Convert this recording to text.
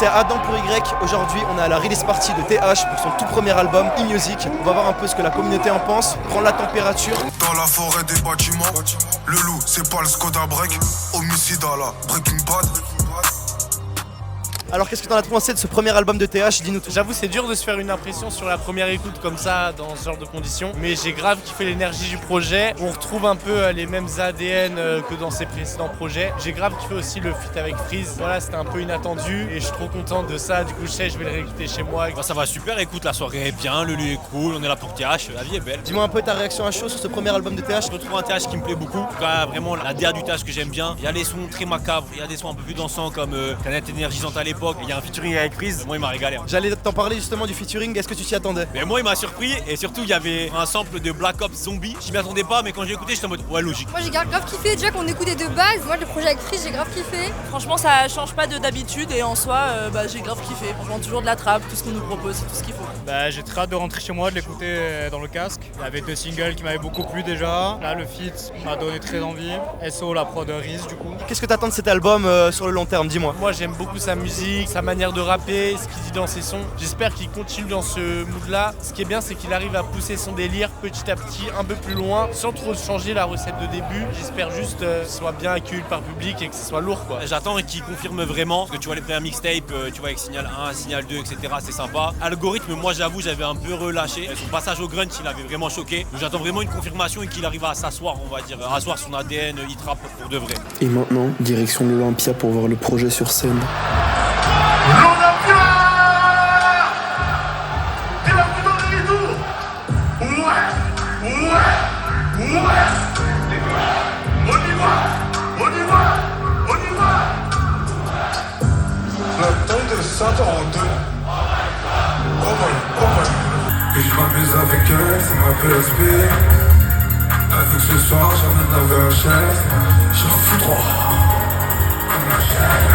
c'est Adam pour Y. Aujourd'hui, on est à la release party de TH pour son tout premier album, E-Music. On va voir un peu ce que la communauté en pense, prendre la température. Dans la forêt des bâtiments, le loup, c'est pas le Skoda Break. Homicide à la Breaking Bad. Alors qu'est-ce que t'en as pensé de ce premier album de TH? Dis-nous tout. J'avoue, c'est dur de se faire une impression sur la première écoute comme ça, dans ce genre de conditions. Mais j'ai grave kiffé l'énergie du projet. On retrouve un peu les mêmes ADN que dans ses précédents projets. J'ai grave kiffé aussi le feat avec Freeze. Voilà, c'était un peu inattendu et je suis trop content de ça. Du coup, je sais, je vais le réécouter chez moi. Bah, ça va super, écoute, la soirée est bien, le lieu est cool, on est là pour TH, la vie est belle. Dis-moi un peu ta réaction à chaud sur ce premier album de TH. Je retrouve un TH qui me plaît beaucoup. En tout cas, vraiment la DA du TH que j'aime bien. Il y a des sons très macabres, il y a des sons un peu plus dansants comme Planète Énergisante à l'époque. Il y a un featuring avec Freeze. Moi, il m'a régalé. J'allais t'en parler justement du featuring, est-ce que tu t'y attendais? Mais moi, il m'a surpris et surtout, il y avait un sample de Black Ops Zombie. Je m'y attendais pas, mais quand j'ai écouté, j'étais en mode ouais, logique. Moi, j'ai grave kiffé. Déjà qu'on écoutait de base. Moi, le projet avec Freeze, j'ai grave kiffé. Franchement, ça change pas d'habitude et en soi, j'ai grave kiffé. Franchement, toujours de la trappe, tout ce qu'on nous propose, c'est tout ce qu'il faut. J'ai très hâte de rentrer chez moi, de l'écouter dans le casque. Il y avait 2 singles qui m'avaient beaucoup plu déjà. Là, le feat m'a donné très envie. SO, la prod de Riz, du coup. Qu'est-ce que t'attends de cet album sur le long terme? Dis-moi. Moi, j'aime beaucoup sa musique, sa manière de rapper, ce qu'il dit dans ses sons. J'espère qu'il continue dans ce mood-là. Ce qui est bien, c'est qu'il arrive à pousser son délire petit à petit, un peu plus loin, sans trop changer la recette de début. J'espère juste que ce soit bien accueilli par le public et que ce soit lourd, quoi. J'attends qu'il confirme vraiment, parce que tu vois les premières mixtapes, tu vois avec Signal 1, Signal 2, etc. C'est sympa. Algorithme, moi j'avoue, j'avais un peu relâché. Son passage au grunge, il avait vraiment choqué. Donc j'attends vraiment une confirmation et qu'il arrive à s'asseoir, on va dire, à asseoir son ADN hip-rap pour de vrai. Et maintenant, direction l'Olympia pour voir le projet sur scène. Et je m'amuse avec elle, c'est ma PSP. Elle veut que ce soir j'emmène la VHS. Je m'en fous trop. Comme la chaîne.